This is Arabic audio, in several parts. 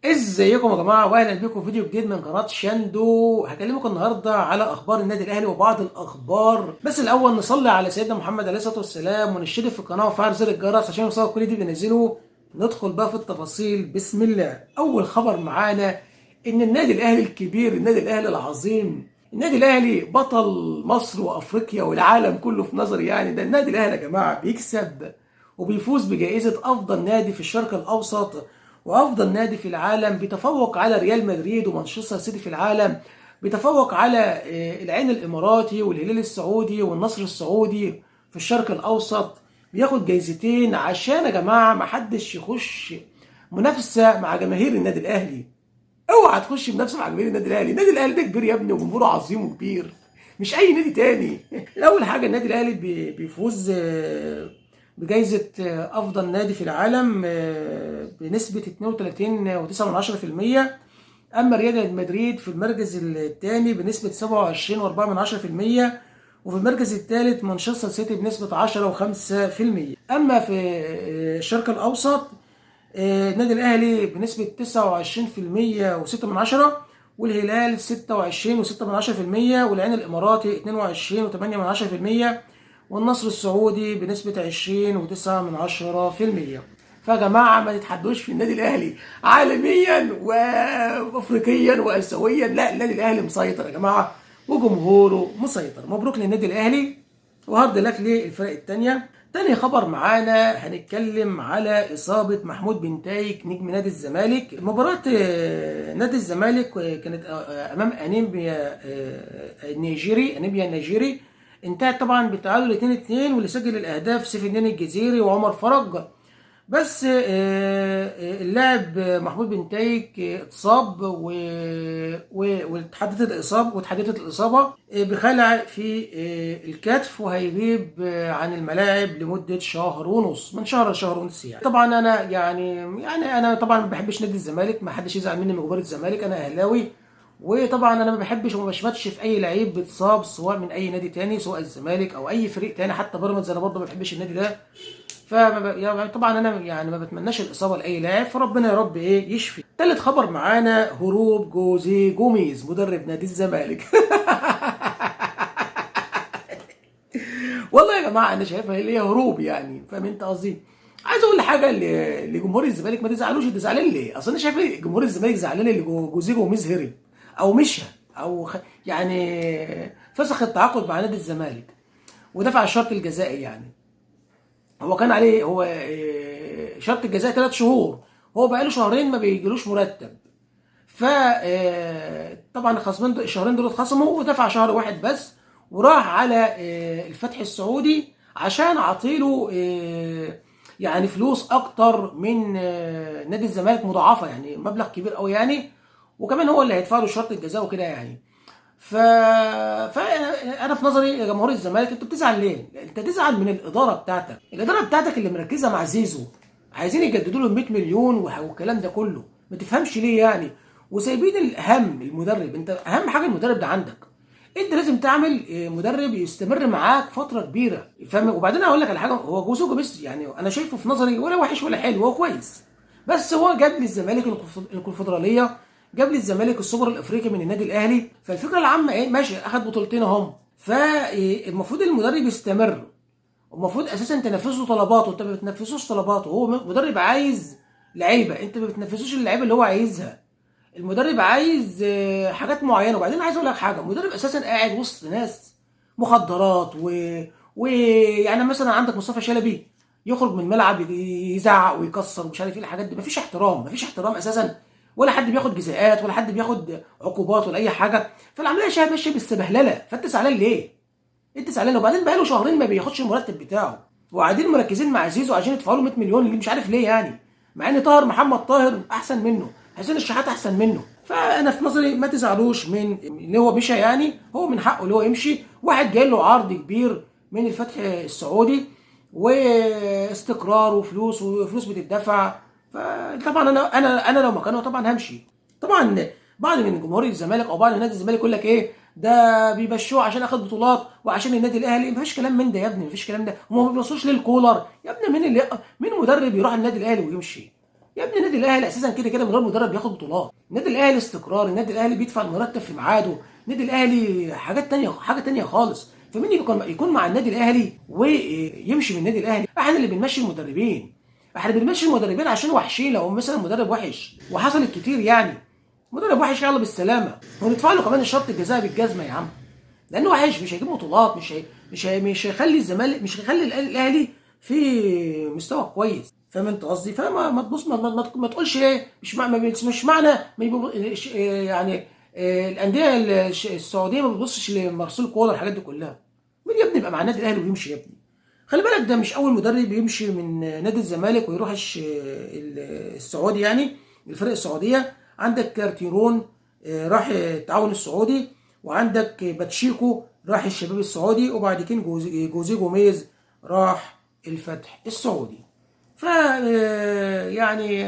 ازيكم يا جماعه، واهلا بكم في فيديو جديد من قناه شاندو. هكلمكم النهارده على اخبار النادي الاهلي وبعض الاخبار، بس الاول نصلي على سيدنا محمد عليه الصلاه والسلام ونشترك في القناه وفعل زر الجرس عشان يوصلك كل جديد بنزله. ندخل بقى في التفاصيل. بسم الله. اول خبر معانا ان النادي الاهلي الكبير، النادي الاهلي العظيم، النادي الاهلي بطل مصر وافريقيا والعالم كله في نظري. يعني ده النادي الاهلي يا جماعه بيكسب وبيفوز بجائزه افضل نادي في الشرق الاوسط وافضل نادي في العالم، بيتفوق على ريال مدريد ومانشستر سيتي في العالم، بيتفوق على العين الاماراتي والهلال السعودي والنصر السعودي في الشرق الاوسط. بياخد جايزتين عشان يا جماعه ما حدش يخش منافسه مع جماهير النادي الاهلي. اوعى تخش منافسه مع جماهير النادي الاهلي. النادي الاهلي ده كبير يا ابني وجمهوره عظيم وكبير، مش اي نادي تاني. اول حاجه النادي الاهلي بيفوز بجائزة أفضل نادي في العالم بنسبة 32.9%. أما ريال مدريد في المركز الثاني بنسبة 27.4%. وفي المركز الثالث مانشستر سيتي بنسبة 10.5%. أما في الشرق الأوسط النادي الأهلي بنسبة 29% و6%، والهلال 26 و6%، والعين الإماراتي 22 و8%، والنصر السعودي بنسبة 20.9%. فيا جماعة ما تتحدوش في النادي الأهلي عالميا وأفريقيا وآسيويا. لا، النادي الأهلي مسيطر يا جماعة وجمهوره مسيطر. مبروك للنادي الأهلي وهارد لك للفرق التانية. تاني خبر معانا هنتكلم على إصابة محمود بن تايك نجم نادي الزمالك. مباراة نادي الزمالك كانت أمام أنيمبيا النيجيري، انتهت طبعا بالتعادل 2-2، واللي سجل الأهداف سيف الدين الجزيري وعمر فرج. بس اللاعب محمود بن تايك اتصاب وتحدثت الإصابة بخلع في الكتف، وهيغيب عن الملاعب لمدة شهر ونص، من شهر لشهر ونص. يعني طبعا أنا أنا طبعا ما بحبش نادي الزمالك، ما حدش يزعل مني من جمهور الزمالك، أنا أهلاوي. وطبعا انا ما بحبش وما بشمتش في اي لعيب بيتصاب سواء من اي نادي تاني، سواء الزمالك او اي فريق تاني، حتى بيراميدز انا برضه ما بحبش النادي ده. يعني طبعا انا يعني ما بتمناش الاصابه لاي لاعب، فربنا يا رب يشفي. تالت خبر معانا هروب جوزيه جوميز مدرب نادي الزمالك. والله يا جماعه انا شايفها اللي هي هروب، يعني فاهم انت قصدي. عايز اقول حاجه لجمهور الزمالك، ما تزعلوش. انت زعلان ليه؟ اصل انا شايف جمهور الزمالك زعلان اللي جوزيه جوميز هرب او مشى يعني فسخ التعاقد مع نادي الزمالك ودفع الشرط الجزائي. يعني هو كان عليه هو شرط الجزاء 3 شهور، هو بقاله شهرين ما بيجيلوش مرتب. ف طبعا الخصمين الشهرين دول اتخصموا ودفع شهر واحد بس، وراح على الفتح السعودي عشان عطيله يعني فلوس اكتر من نادي الزمالك مضاعفه، يعني مبلغ كبير قوي يعني. وكمان هو اللي هيدفع له شرط الجزاء وكده يعني. ف... فانا في نظري يا جمهور الزمالك انتوا بتزعل ليه؟ انت تزعل من الاداره بتاعتك، الاداره بتاعتك اللي مركزه مع زيزو، عايزين يجددوا له 100 مليون والكلام ده كله، ما تفهمش ليه يعني. وسايبين الاهم المدرب. انت اهم حاجه المدرب ده عندك، انت لازم تعمل مدرب يستمر معاك فتره كبيره، فاهم. وبعدين اقول لك على حاجه، هو جوزوجو بس يعني انا شايفه في نظري ولا وحش ولا حلو، هو كويس. بس هو جاب لي الزمالك الكونفدراليه، جاب لي الزمالك السوبر الافريقي من النادي الاهلي. فالفكره العامه ايه؟ ماشي، اخد بطولتين اهم، فالمفروض المدرب يستمر. المفروض اساسا تنفذوا طلباته، انت ما بتنفذوش طلباته. هو مدرب عايز لعيبه، انت ما بتنفذوش اللعيبه اللي هو عايزها. المدرب عايز حاجات معينه. وبعدين عايز اقول لك حاجه، المدرب اساسا قاعد وسط ناس مخدرات ويعني مثلا عندك مصطفى شلبي يخرج من الملعب يزعق ويكسر ومش عارف ايه الحاجات دي. مفيش احترام، مفيش احترام اساسا، ولا حد بياخد جزاءات ولا حد بياخد عقوبات ولا اي حاجه. فالعمليه شايف ماشيه بالسبهلله. فانت زعلان ليه؟ انت زعلان. وبعدين بقاله شهرين ما بياخدش المرتب بتاعه، وقاعدين مركزين مع زيزو عشان يدفعوا له 100 مليون اللي مش عارف ليه يعني، مع ان محمد طاهر احسن منه، حسين الشحات احسن منه. فانا في نظري ما تزعلوش من ان هو مشى، يعني هو من حقه اللي هو يمشي. واحد جاي له عرض كبير من الفتح السعودي واستقرار وفلوس بتدفع. فطبعا انا لو مكانه طبعا همشي. طبعا بعض من جمهور الزمالك او بعض من نادي الزمالك يقول لك ايه ده بيمشوه عشان اخد بطولات وعشان النادي الاهلي. مفيش كلام من ده يا ابني، مفيش كلام ده. هم ما بيبصوش للكولر يا ابني. مين مدرب يروح النادي الاهلي ويمشي؟ يا ابني النادي الاهلي اساسا كده كده من غير مدرب بياخد بطولات. النادي الاهلي استقرار، النادي الاهلي بيدفع المرتب في ميعاده، النادي الاهلي حاجات تانية، حاجه تانية خالص. فمين يكون مع النادي الاهلي ويمشي من النادي الاهلي؟ احنا اللي بنمشي المدربين، احنا بنمشي المدربين عشان وحشين. لو مثلا مدرب وحش وحصلت كتير يعني، مدرب وحش يلا بالسلامه، وندفع له كمان الشرط الجزائي بالجزمه يا عم، لانه وحش مش هيجيب بطولات، مش هيخلي الزمالك، مش هيخلي الاهلي في مستوى كويس. فاهم انت قصدي؟ فما ما تبص ما تقولش ايه، مش معنى ما يعني الانديه السعوديه ما بتبصش لمارسيل كولر الحاجات دي كلها. مين يا ابني يبقى مع النادي الاهلي ويمشي يا ابني؟ خلي بالك ده مش اول مدرب يمشي من نادي الزمالك ويروح السعودي، يعني الفرق السعوديه. عندك كارتيرون راح التعاون السعودي، وعندك باتشيكو راح الشباب السعودي، وبعد كده جوزيه جوميز راح الفتح السعودي. ف يعني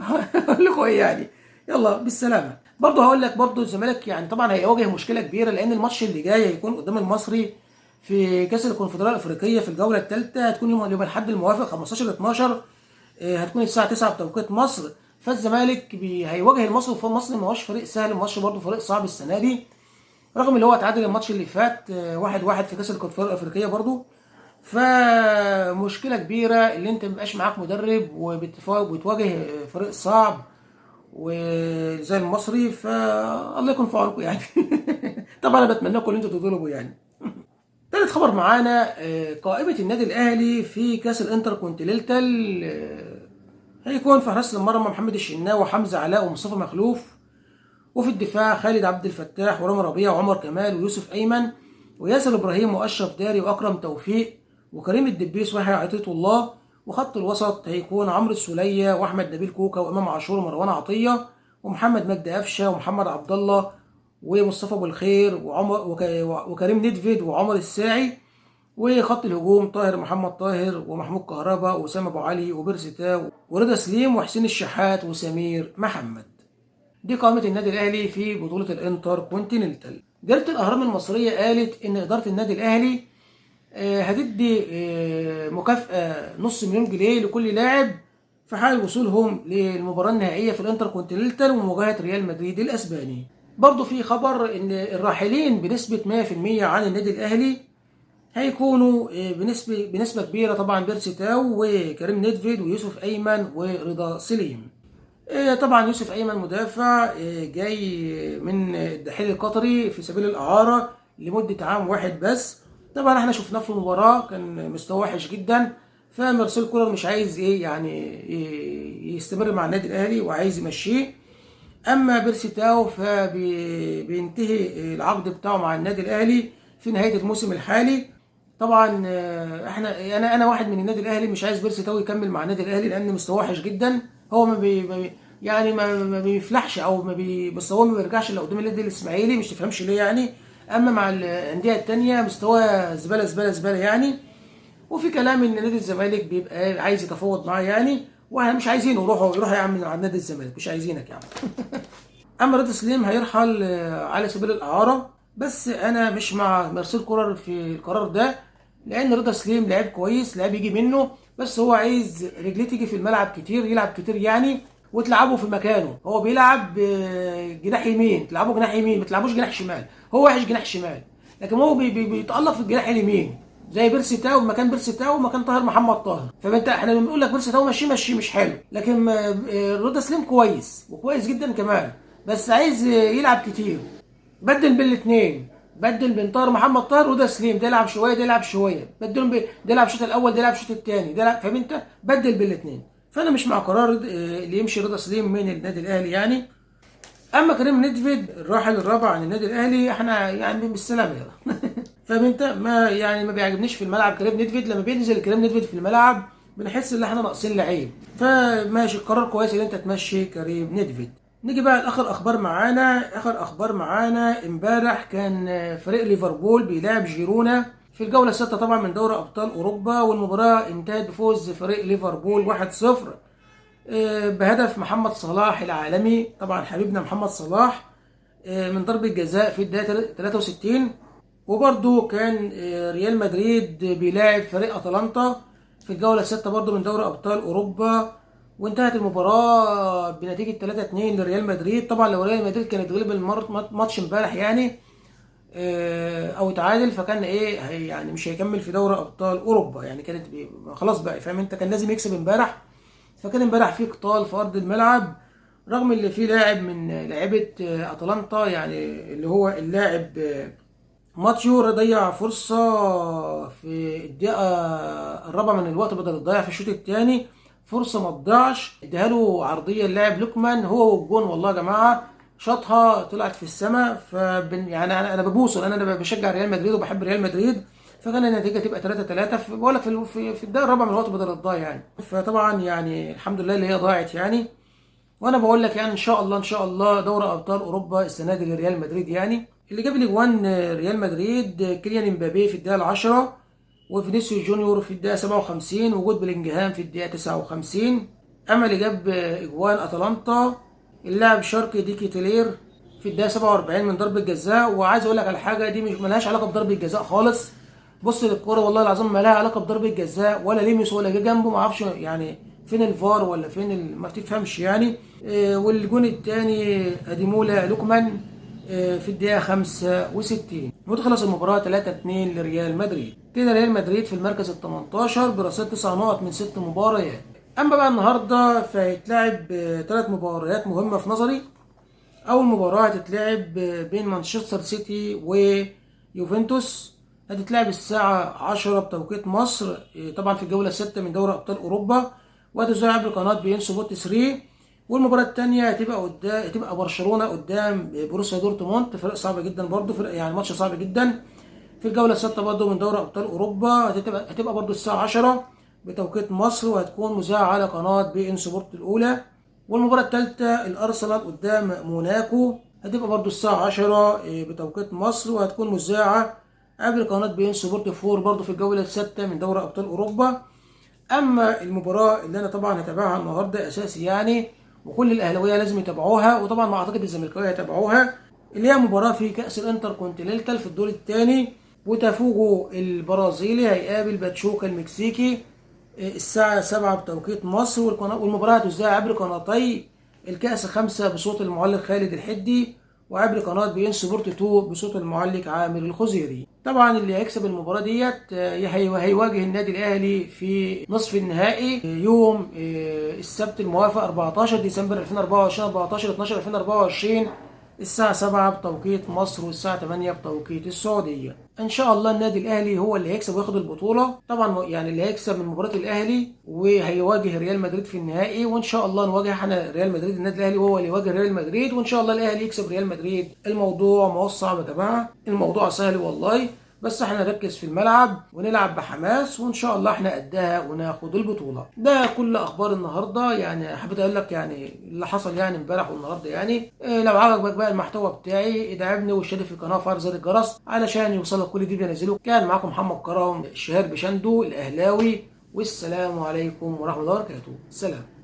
هقول لكم ايه يعني، يلا بالسلامه. برضه هقول لك برضه الزمالك يعني طبعا هيواجه مشكله كبيره، لان الماتش اللي جاي هيكون قدام المصري في كاس الكونفدراليه الافريقيه في الجوله الثالثه، هتكون يوم الاحد الموافق 15/12، هتكون الساعه 9 بتوقيت مصر. فالزمالك هيواجه المصري، فالمصري ما هوش فريق سهل، الماتش برضه فريق صعب السنه دي، رغم اللي هو تعادل الماتش اللي فات 1-1 في كاس الكونفدراليه الافريقيه برضه. فمشكله كبيره اللي انت مبقاش معاك مدرب وبتواجه فريق صعب وزي المصري، فالله يكون في عونكم يعني. طبعا انا بتمنى لكم ان انتوا تضربوا يعني. تالت خبر معانا قائمه النادي الاهلي في كاس الانتر كونتيننتال. هيكون في حراسه المرمى محمد الشناوي وحمزه علاء ومصطفى مخلوف، وفي الدفاع خالد عبد الفتاح ورامي ربيعه وعمر كمال ويوسف ايمن وياسر ابراهيم واشرف داري واكرم توفيق وكريم الدبيس ويحيى عطيه الله. وخط الوسط هيكون عمرو السوليه واحمد نبيل كوكا وامام عاشور ومروان عطيه ومحمد مجدي قفشه ومحمد عبد الله ومصطفى ابو الخير وكريم ندفيد وعمر الساعي. وخط الهجوم طاهر محمد طاهر ومحمود كهربا واسامه ابو علي وبيرسي تاو ورضا سليم وحسين الشحات وسمير محمد. دي قائمة النادي الأهلي في بطولة الانتر كونتيننتال. جريدة الأهرام المصرية قالت إن إدارة النادي الأهلي هتدي مكافأة $500,000 لكل لاعب في حال وصولهم للمباراة النهائية في الانتر كونتيننتال ومواجهة ريال مدريد الأسباني. برضو في خبر إن الراحلين بنسبة 100% عن النادي الأهلي هيكونوا بنسبة كبيرة، طبعا بيرسي تاو وكريم ندفيد ويوسف أيمن ورضا سليم. طبعا يوسف ايمن مدافع جاي من الدحيل القطري في سبيل الاعاره لمده عام واحد بس. طبعا احنا شفناه في المباراه كان مستوى وحش جدا، فمارسيل كولر مش عايز ايه يعني يستمر مع النادي الاهلي وعايز يمشيه. اما بيرسي تاو فبينتهي العقد بتاعه مع النادي الاهلي في نهايه الموسم الحالي. طبعا انا واحد من النادي الاهلي مش عايز بيرسي تاو يكمل مع النادي الاهلي لان مستواه وحش جدا. هو يعني ما بيفلحش او مستواه ما بيرجعش الا قدام النادي الاسماعيلي، مش تفهمش ليه يعني. اما مع الانديه الثانيه مستواه زباله زباله زباله يعني. وفي كلام ان نادي الزمالك بيبقى عايز يتفاوض معاه يعني، واحنا مش عايزينه يروح يا عم على نادي الزمالك، مش عايزينك يا عم. اما رضا سليم هيرحل على سبيل الاعاره، بس انا مش مع مارسيل كولر في القرار ده، لان رضا سليم لاعب كويس، لاعب يجي منه، بس هو عايز رجليه تيجي في الملعب كتير، يلعب كتير يعني، وتلعبه في مكانه. هو بيلعب جناح يمين، تلعبه جناح يمين، ما تلعبوش جناح شمال. هو وحش جناح شمال، لكن هو بيتالق في الجناح اليمين زي بيرسي تاو، مكان بيرسي تاو ومكان طاهر محمد طاهر. فانت احنا بنقول لك بيرسي تاو مشي مش حلو، لكن رضا سليم كويس وكويس جدا كمان، بس عايز يلعب كتير. بدل بين الاثنين، بدل بين طاهر محمد طاهر ورضا سليم، ده يلعب شويه ده يلعب شويه، بدلهم ده يلعب الشوط الاول ده يلعب الشوط الثاني، ده فاهم انت؟ بدل بين الاثنين. فانا مش مع قرار اللي يمشي رضا سليم من النادي الاهلي يعني. اما كريم ندفيد الراحل الرابع عن النادي الاهلي، احنا يعني بالسلامه يلا. فاهم انت؟ ما بيعجبنيش في الملعب كريم ندفيد. لما بينزل كريم ندفيد في الملعب بنحس ان احنا ناقصين لعيب، فماشي قرار كويس ان انت تمشي كريم ندفيد. نيجي بقى لاخر اخبار معانا. اخر اخبار معانا امبارح كان فريق ليفربول بيلعب جيرونا في الجوله السادسه طبعا من دوري ابطال اوروبا، والمباراه انتهت بفوز فريق ليفربول 1-0 بهدف محمد صلاح العالمي، طبعا حبيبنا محمد صلاح، من ضربة جزاء في الدقيقة 63. وبرده كان ريال مدريد بيلاعب فريق اتلانتا في الجولة السادسة برده من دوري ابطال اوروبا، وانتهت المباراة بنتيجة 3-2 لريال مدريد. طبعا لو ريال مدريد كانت تغلب الماتش امبارح يعني او تعادل، فكان ايه يعني مش هيكمل في دوري ابطال اوروبا يعني، كانت خلاص بقى فاهم انت، كان لازم يكسب امبارح. فكان امبارح في قتال في ارض الملعب، رغم اللي فيه لاعب من لاعيبه اتلانتا يعني، اللي هو اللاعب ماتيو ضيع فرصة في الدقيقة الرابعة من الوقت بدل الضيع في الشوط الثاني، فرصة ما تضيعش، اداها له عرضية اللاعب لوكمان هو والجون. والله يا جماعة شاطها طلعت في السماء. يعني انا ببوس، انا بشجع ريال مدريد وبحب ريال مدريد، فكان النتيجة تبقى 3-3 بقول لك في الدقيقة الرابعة من الوقت بدل الضيع يعني. فطبعا يعني الحمد لله اللي هي ضاعت يعني. وانا بقول لك يعني ان شاء الله ان شاء الله دوري ابطال اوروبا السنه دي لريال مدريد يعني. اللي جاب الاجوان ريال مدريد كيليان امبابي في الدقيقه العشرة، وفينيسيوس جونيور في الدقيقه 57، وجود بلينجهام في الدقيقه 59. اما اللي جاب اجوان اتلانتا اللاعب شاركي ديكي تيلير في الدقيقه 47 من ضربه جزاء. وعايز اقول لك على حاجه، دي مش ملهاش علاقه بضربه جزاء خالص. بص للكوره والله العظيم ما لها علاقه بضربه جزاء، ولا لمس ولا جه جنبه، ما اعرفش يعني فين الفار ولا فين ما تفهمش يعني. والجون الثاني اديمولا لوكمان في الدقيقه 65. وتخلص المباراه 3-2 لريال مدريد. كده ريال مدريد في المركز ال 18 برصيد 9 نقط من 6 مباريات. اما بقى النهارده فهيتلعب 3 مباريات مهمه في نظري. اول مباراه هتتلعب بين مانشستر سيتي ويوفنتوس، هتتلعب الساعة 10 بتوقيت مصر، طبعا في الجولة السادسة من دوري أبطال أوروبا، وهتذاع عبر قناة بي إن سبورت 3. والمباراة الثانية هتبقى برشلونة قدام بروسيا دورتموند، فرق صعب جدا برضه، فرق يعني ماتش صعب جدا في الجولة السادسة برضه من دوري أبطال أوروبا. هتبقى برضه الساعة 10 بتوقيت مصر، وهتكون مذاعة على قناة بي إن سبورت الأولى. والمباراة الثالثة الأرسنال قدام موناكو، هتبقى برضه الساعة 10 بتوقيت مصر، وهتكون مذاعة قبل قناة بي إن سبورت 4 برضه في الجولة السادسة من دوري أبطال أوروبا. أما المباراة اللي أنا طبعا هتابعها النهاردة أساسي يعني، وكل الأهلاوية لازم يتابعوها، وطبعا ما أعتقد الزملكاوية هيتابعوها، اللي هي مباراة في كأس الانتر كونتيننتال في الدور الثاني. بوتافوجو البرازيلي هيقابل باتشوكا المكسيكي الساعة 7 بتوقيت مصر. والمباراة هتذاع عبر قناتي الكأس 5 بصوت المعلق خالد الحدي، وعبر قناة بي إن سبورت 2 بصوت المعلق عامر الخزيري. طبعا اللي هيكسب المباراة ديت هيواجه النادي الأهلي في نصف النهائي يوم السبت الموافق 14 ديسمبر 2024 14/12/2024 الساعة 7 بتوقيت مصر والساعة 8 بتوقيت السعودية. إن شاء الله النادي الأهلي هو اللي هيكسب وياخد البطولة. طبعا يعني اللي هيكسب من مباراة الأهلي وهيواجه ريال مدريد في النهائي، وإن شاء الله نواجه احنا ريال مدريد، النادي الأهلي هو اللي يواجه ريال مدريد، وإن شاء الله الأهلي يكسب ريال مدريد. الموضوع ما هو صعب يا جماعة، الموضوع سهل والله، بس احنا نركز في الملعب ونلعب بحماس، وان شاء الله احنا قدها وناخد البطوله. ده كل اخبار النهارده يعني، حبيت اقول لك يعني اللي حصل يعني امبارح والنهارده يعني. لو عجبك بقى المحتوى بتاعي ادعمني واشترك في القناه وفعل زر الجرس علشان يوصلك كل فيديو بنزله. كان معاكم محمد كرم الشهير بشندو الاهلاوي، والسلام عليكم ورحمه الله وبركاته. سلام.